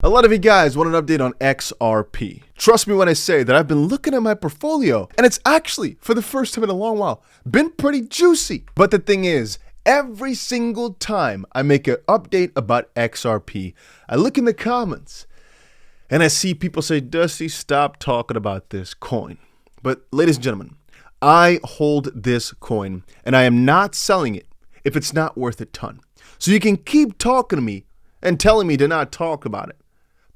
A lot of you guys want an update on XRP. Trust me when I say that I've been looking at my portfolio and it's actually, for the first time in a long while, been pretty juicy. But the thing is, every single time I make an update about XRP, I look in the comments and I see people say, Dusty, stop talking about this coin. But ladies and gentlemen, I hold this coin and I am not selling it if it's not worth a ton. So you can keep talking to me and telling me to not talk about it.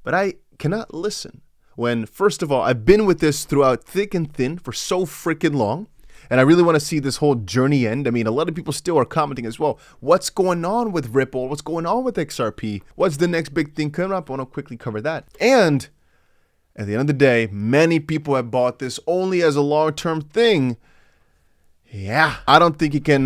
But I cannot listen when, first of all, I've been with this throughout thick and thin for so freaking long. And I really want to see this whole journey end. I mean, a lot of people still are commenting as well. What's going on with Ripple? What's going on with XRP? What's the next big thing coming up? I want to quickly cover that. And at the end of the day, many people have bought this only as a long-term thing. Yeah, I don't think you can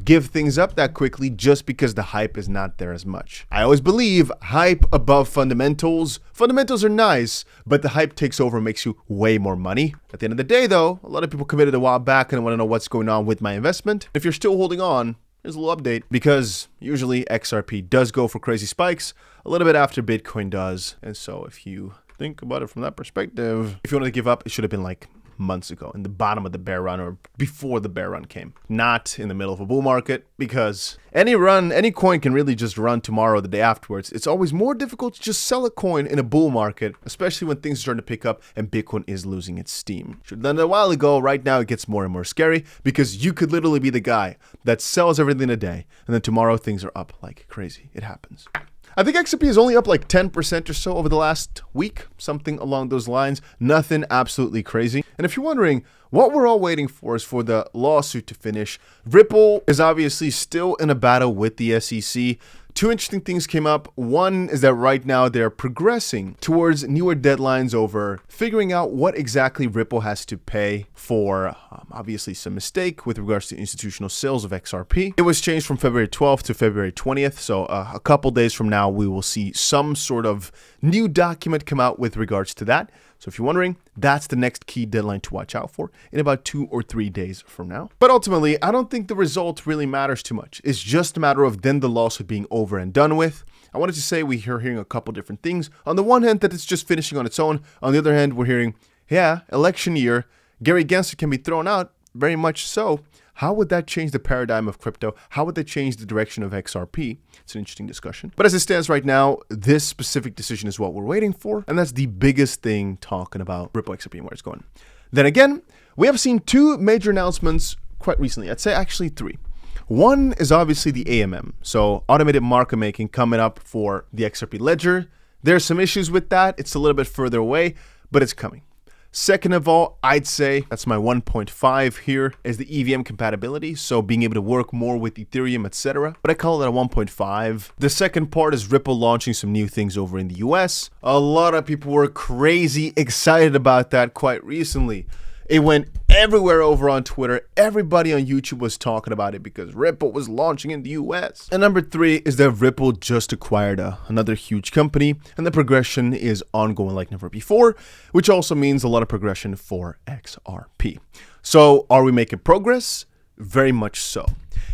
give things up that quickly just because the hype is not there as much. I always believe hype above fundamentals. Fundamentals are nice, but the hype takes over and makes you way more money. At the end of the day, though, a lot of people committed a while back and want to know what's going on with my investment. If you're still holding on, here's a little update, because usually XRP does go for crazy spikes a little bit after Bitcoin does. And so if you think about it from that perspective, if you want to give up, it should have been like months ago, in the bottom of the bear run or before the bear run came, not in the middle of a bull market, because any coin can really just run tomorrow or the day afterwards. It's always more difficult to just sell a coin in a bull market, especially when things are starting to pick up and Bitcoin is losing its steam. Should have done it a while ago. Right now it gets more and more scary because you could literally be the guy that sells everything in a day and then tomorrow things are up like crazy. It happens. I think XRP is only up like 10% or so over the last week, something along those lines. Nothing absolutely crazy. And if you're wondering, what we're all waiting for is for the lawsuit to finish. Ripple is obviously still in a battle with the SEC. Two interesting things came up. One is that right now they're progressing towards newer deadlines over figuring out what exactly Ripple has to pay for obviously some mistake with regards to institutional sales of XRP. It was changed from February 12th to February 20th. So a couple days from now, we will see some sort of new document come out with regards to that. So if you're wondering, that's the next key deadline to watch out for in about 2 or 3 days from now. But ultimately, I don't think the result really matters too much. It's just a matter of then the lawsuit being over and done with. I wanted to say we're hearing a couple different things. On the one hand, that it's just finishing on its own. On the other hand, we're hearing, yeah, election year, Gary Gensler can be thrown out, very much so. How would that change the paradigm of crypto? How would that change the direction of XRP? It's an interesting discussion. But as it stands right now, this specific decision is what we're waiting for. And that's the biggest thing talking about Ripple XRP and where it's going. Then again, we have seen 2 major announcements quite recently. I'd say actually 3. One is obviously the AMM. So automated market making coming up for the XRP ledger. There's some issues with that. It's a little bit further away, but it's coming. Second of all, I'd say that's my 1.5 here is the EVM compatibility. So being able to work more with Ethereum, etc. But I call it a 1.5. The second part is Ripple launching some new things over in the US. A lot of people were crazy excited about that quite recently. It went everywhere over on Twitter. Everybody on YouTube was talking about it because Ripple was launching in the US. And number 3 is that Ripple just acquired another huge company, and the progression is ongoing like never before, which also means a lot of progression for XRP. So are we making progress? Very much so.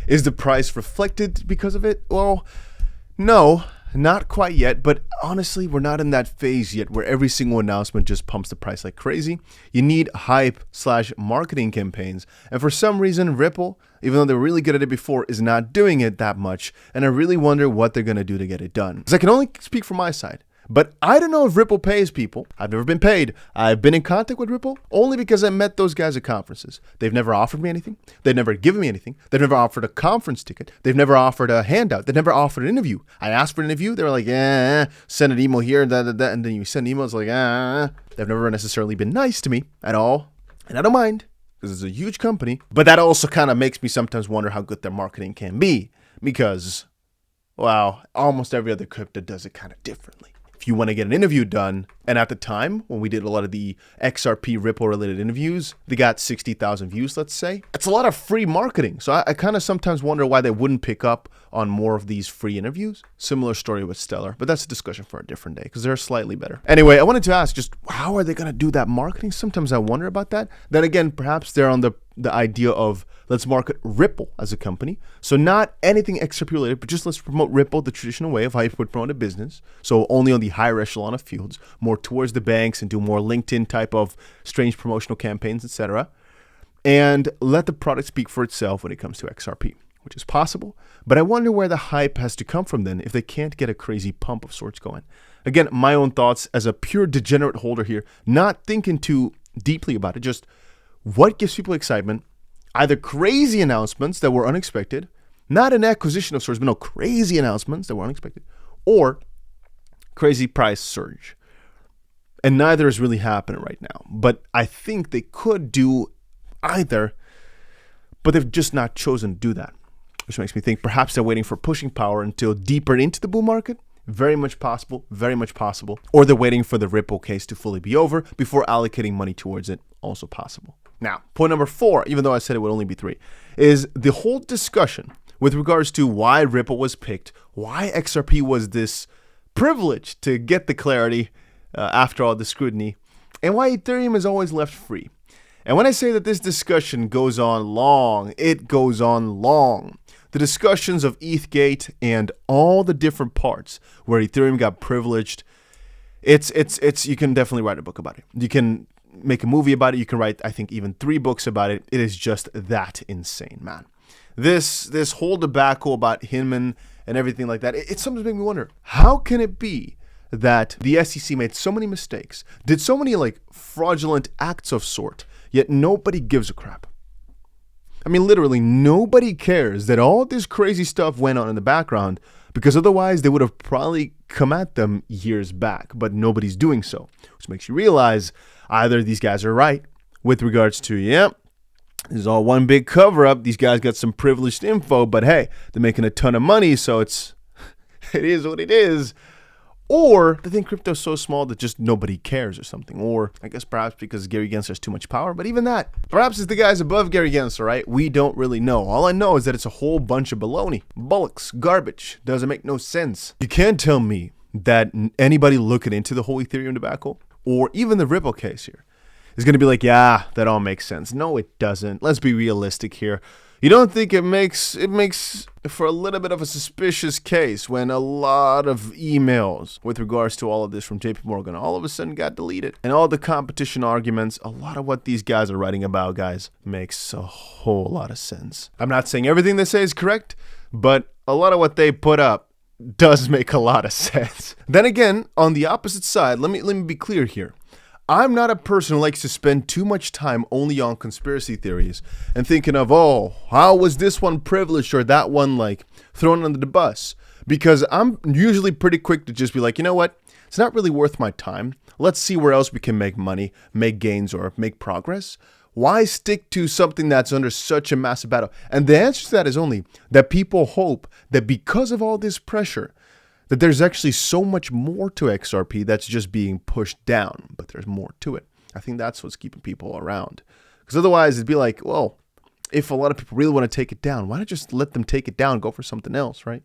Is the price reflected because of it? Well, no. Not quite yet, but honestly, we're not in that phase yet where every single announcement just pumps the price like crazy. You need hype/marketing campaigns. And for some reason, Ripple, even though they're really good at it before, is not doing it that much. And I really wonder what they're going to do to get it done. Because I can only speak from my side. But I don't know if Ripple pays people. I've never been paid. I've been in contact with Ripple only because I met those guys at conferences. They've never offered me anything. They've never given me anything. They've never offered a conference ticket. They've never offered a handout. They've never offered an interview. I asked for an interview. They were like, send an email here, and then you send emails like, They've never necessarily been nice to me at all. And I don't mind because it's a huge company. But that also kind of makes me sometimes wonder how good their marketing can be because, well, almost every other crypto does it kind of differently. If you want to get an interview done, And at the time, when we did a lot of the XRP Ripple related interviews, they got 60,000 views, let's say. It's a lot of free marketing. So I kind of sometimes wonder why they wouldn't pick up on more of these free interviews. Similar story with Stellar, but that's a discussion for a different day because they're slightly better. Anyway, I wanted to ask just how are they going to do that marketing? Sometimes I wonder about that. Then again, perhaps they're on the idea of let's market Ripple as a company. So not anything XRP related, but just let's promote Ripple the traditional way of how you would promote a business. So only on the higher echelon of fields, more towards the banks and do more LinkedIn type of strange promotional campaigns, etc. And let the product speak for itself when it comes to XRP, which is possible. But I wonder where the hype has to come from then if they can't get a crazy pump of sorts going. Again, my own thoughts as a pure degenerate holder here, not thinking too deeply about it, just what gives people excitement? Either crazy announcements that were unexpected, not an acquisition of sorts, but no, crazy announcements that were unexpected, or crazy price surge. And neither is really happening right now. But I think they could do either, but they've just not chosen to do that, which makes me think perhaps they're waiting for pushing power until deeper into the bull market. Very much possible, very much possible. Or they're waiting for the Ripple case to fully be over before allocating money towards it. Also possible. Now, point number 4, even though I said it would only be 3, is the whole discussion with regards to why Ripple was picked, why XRP was this privilege to get the clarity after all the scrutiny, and why Ethereum is always left free. And when I say that this discussion goes on long, it goes on long. The discussions of ETHgate and all the different parts where Ethereum got privileged, it's you can definitely write a book about it. You can make a movie about it. You can write, I think, even 3 books about it. It is just that insane, man. This whole debacle about Hinman and everything like that, it sometimes makes me wonder, how can it be that the SEC made so many mistakes, did so many like fraudulent acts of sort, yet nobody gives a crap? I mean, literally, nobody cares that all this crazy stuff went on in the background, because otherwise they would have probably come at them years back, but nobody's doing so, which makes you realize either these guys are right with regards to, yep, this is all one big cover-up. These guys got some privileged info, but hey, they're making a ton of money, so it is what it is. Or they think crypto's so small that just nobody cares or something. Or I guess perhaps because Gary Gensler has too much power. But even that, perhaps it's the guys above Gary Gensler, right? We don't really know. All I know is that it's a whole bunch of baloney, bollocks, garbage. Doesn't make no sense. You can't tell me that anybody looking into the whole Ethereum debacle or even the Ripple case here is going to be like, yeah, that all makes sense. No, it doesn't. Let's be realistic here. You don't think it makes for a little bit of a suspicious case when a lot of emails with regards to all of this from JP Morgan all of a sudden got deleted, and all the competition arguments, a lot of what these guys are writing about, guys, makes a whole lot of sense. I'm not saying everything they say is correct, but a lot of what they put up does make a lot of sense. Then again, on the opposite side, let me be clear here. I'm not a person who likes to spend too much time only on conspiracy theories and thinking of, oh, how was this one privileged or that one like thrown under the bus? Because I'm usually pretty quick to just be like, you know what? It's not really worth my time. Let's see where else we can make money, make gains, or make progress. Why stick to something that's under such a massive battle? And the answer to that is only that people hope that because of all this pressure, that there's actually so much more to XRP that's just being pushed down, but there's more to it. I think that's what's keeping people around. Because otherwise it'd be like, well, if a lot of people really want to take it down, why not just let them take it down, go for something else, right?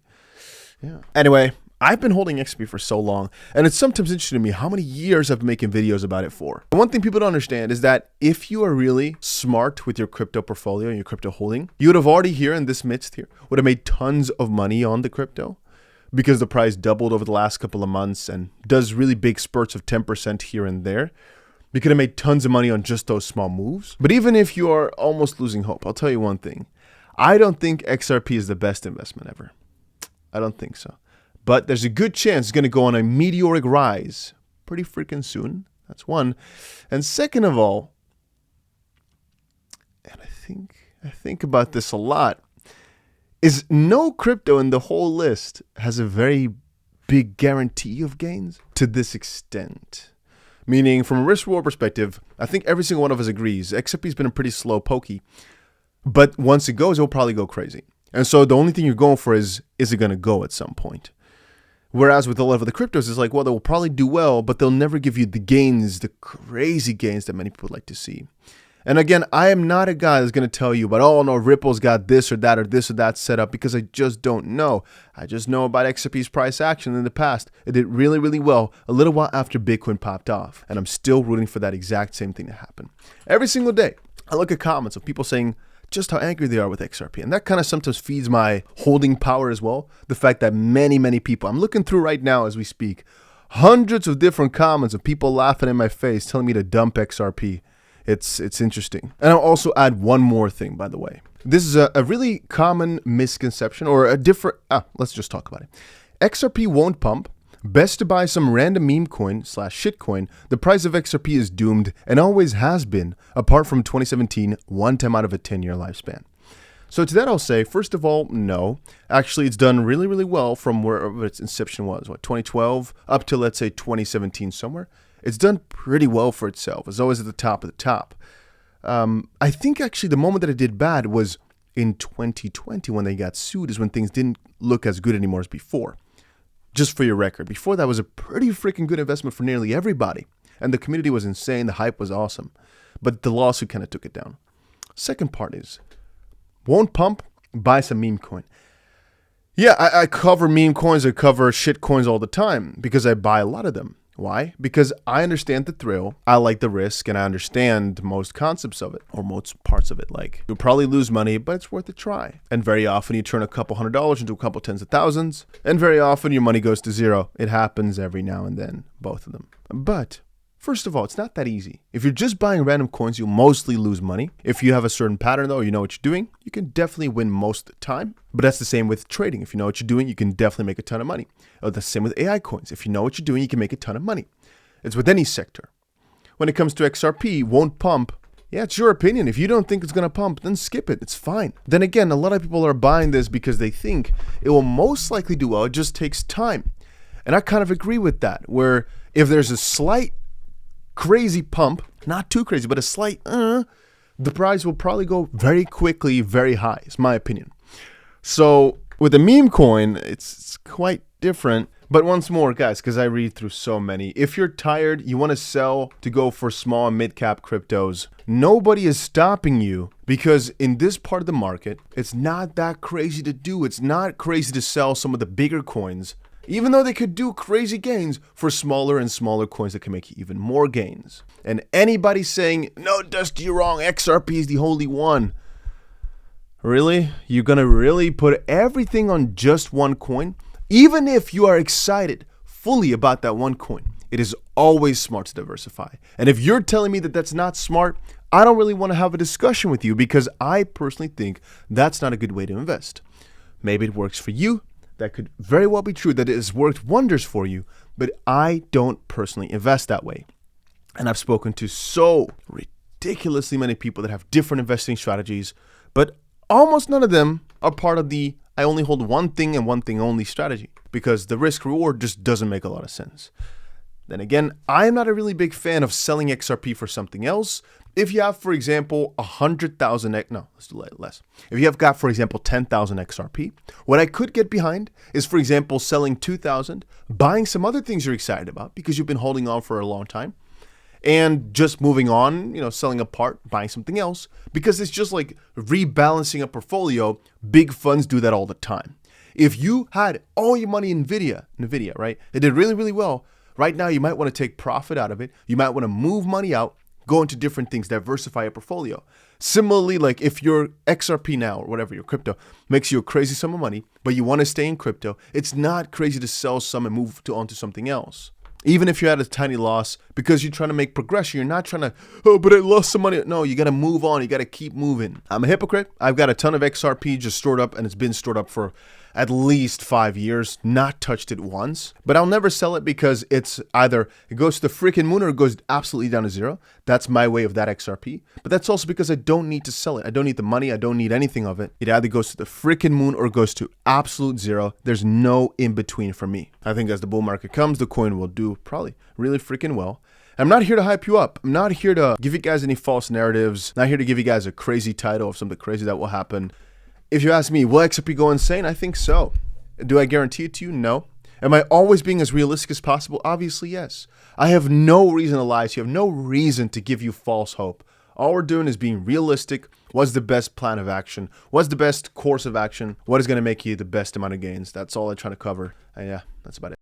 Yeah. Anyway, I've been holding XRP for so long, and it's sometimes interesting to me how many years I've been making videos about it for. And one thing people don't understand is that if you are really smart with your crypto portfolio and your crypto holding, you would have already here in this midst here, would have made tons of money on the crypto, because the price doubled over the last couple of months and does really big spurts of 10% here and there. You could have made tons of money on just those small moves. But even if you are almost losing hope, I'll tell you one thing. I don't think XRP is the best investment ever. I don't think so. But there's a good chance it's going to go on a meteoric rise pretty freaking soon. That's one. And second of all, and I think about this a lot, is no crypto in the whole list has a very big guarantee of gains to this extent. Meaning, from a risk-reward perspective, I think every single one of us agrees XRP's been a pretty slow pokey, but once it goes, it'll probably go crazy. And so the only thing you're going for is it going to go at some point? Whereas with a lot of the cryptos, it's like, well, they'll probably do well, but they'll never give you the gains, the crazy gains that many people would like to see. And again, I am not a guy that's going to tell you about, oh no, Ripple's got this or that set up, because I just don't know. I just know about XRP's price action in the past. It did really, really well a little while after Bitcoin popped off. And I'm still rooting for that exact same thing to happen. Every single day, I look at comments of people saying just how angry they are with XRP. And that kind of sometimes feeds my holding power as well. The fact that many people, I'm looking through right now as we speak, hundreds of different comments of people laughing in my face, telling me to dump XRP. It's interesting. And I'll also add one more thing, by the way. This is a really common misconception, or a different, let's just talk about it. XRP won't pump. Best to buy some random meme coin / shitcoin. The price of XRP is doomed and always has been, apart from 2017, one time out of a 10-year lifespan. So to that I'll say, first of all, no. Actually, it's done really, really well from wherever its inception was, 2012 up to, let's say, 2017 somewhere. It's done pretty well for itself. It's always at the top of the top. I think actually the moment that it did bad was in 2020 when they got sued, is when things didn't look as good anymore as before. Just for your record, before that was a pretty freaking good investment for nearly everybody. And the community was insane. The hype was awesome. But the lawsuit kind of took it down. Second part is, won't pump, buy some meme coin. Yeah, I cover meme coins. I cover shit coins all the time because I buy a lot of them. Why? Because I understand the thrill, I like the risk, and I understand most concepts of it, or most parts of it. Like, you'll probably lose money, but it's worth a try. And very often you turn a couple $100s into a couple tens of thousands, and very often your money goes to zero. It happens every now and then, both of them. But first of all, it's not that easy. If you're just buying random coins, you'll mostly lose money. If you have a certain pattern though, you know what you're doing, you can definitely win most of the time. But that's the same with trading. If you know what you're doing, you can definitely make a ton of money. That's the same with AI coins. If you know what you're doing, you can make a ton of money. It's with any sector. When it comes to XRP, won't pump. Yeah, it's your opinion. If you don't think it's going to pump, then skip it. It's fine. Then again, a lot of people are buying this because they think it will most likely do well. It just takes time. And I kind of agree with that, where if there's a slight crazy pump, not too crazy, but a slight, the price will probably go very quickly, very high, is my opinion. So with a meme coin, it's quite different. But once more, guys, because I read through so many, if you're tired, you want to sell to go for small and mid-cap cryptos, nobody is stopping you, because in this part of the market, it's not that crazy to do. It's not crazy to sell some of the bigger coins, even though they could do crazy gains, for smaller and smaller coins that can make even more gains. And anybody saying, no, Dusty, you're wrong, XRP is the holy one. Really? You're going to really put everything on just one coin? Even if you are excited fully about that one coin, it is always smart to diversify. And if you're telling me that that's not smart, I don't really want to have a discussion with you, because I personally think that's not a good way to invest. Maybe it works for you. That could very well be true, that it has worked wonders for you, but I don't personally invest that way. And I've spoken to so ridiculously many people that have different investing strategies, but almost none of them are part of the I only hold one thing and one thing only strategy, because the risk reward just doesn't make a lot of sense. Then again, I'm not a really big fan of selling XRP for something else. If you have, for example, 100,000, no, let's do less. If you have got, for example, 10,000 XRP, what I could get behind is, for example, selling 2,000, buying some other things you're excited about because you've been holding on for a long time, and just moving on, selling a part, buying something else, because it's just like rebalancing a portfolio. Big funds do that all the time. If you had all your money in NVIDIA, right? It did really, really well. Right now, you might want to take profit out of it. You might want to move money out, go into different things, diversify your portfolio. Similarly, like if your XRP now, or whatever, your crypto, makes you a crazy sum of money, but you want to stay in crypto, it's not crazy to sell some and move onto something else. Even if you had a tiny loss, because you're trying to make progression, you're not trying to, oh, but I lost some money. No, you got to move on. You got to keep moving. I'm a hypocrite. I've got a ton of XRP just stored up, and it's been stored up for at least 5 years, not touched it once. But I'll never sell it, because it's either it goes to the freaking moon or it goes absolutely down to zero. That's my way of that XRP. But that's also because I don't need to sell it. I don't need the money. I don't need anything of it. It either goes to the freaking moon or it goes to absolute zero. There's no in between for me. I think as the bull market comes, the coin will do probably really freaking well. I'm not here to hype you up. I'm not here to give you guys any false narratives. Not here to give you guys a crazy title of something crazy that will happen. If you ask me, will XRP go insane? I think so. Do I guarantee it to you? No. Am I always being as realistic as possible? Obviously, yes. I have no reason to lie to you. I have no reason to give you false hope. All we're doing is being realistic. What's the best plan of action? What's the best course of action? What is going to make you the best amount of gains? That's all I try to cover. And yeah, that's about it.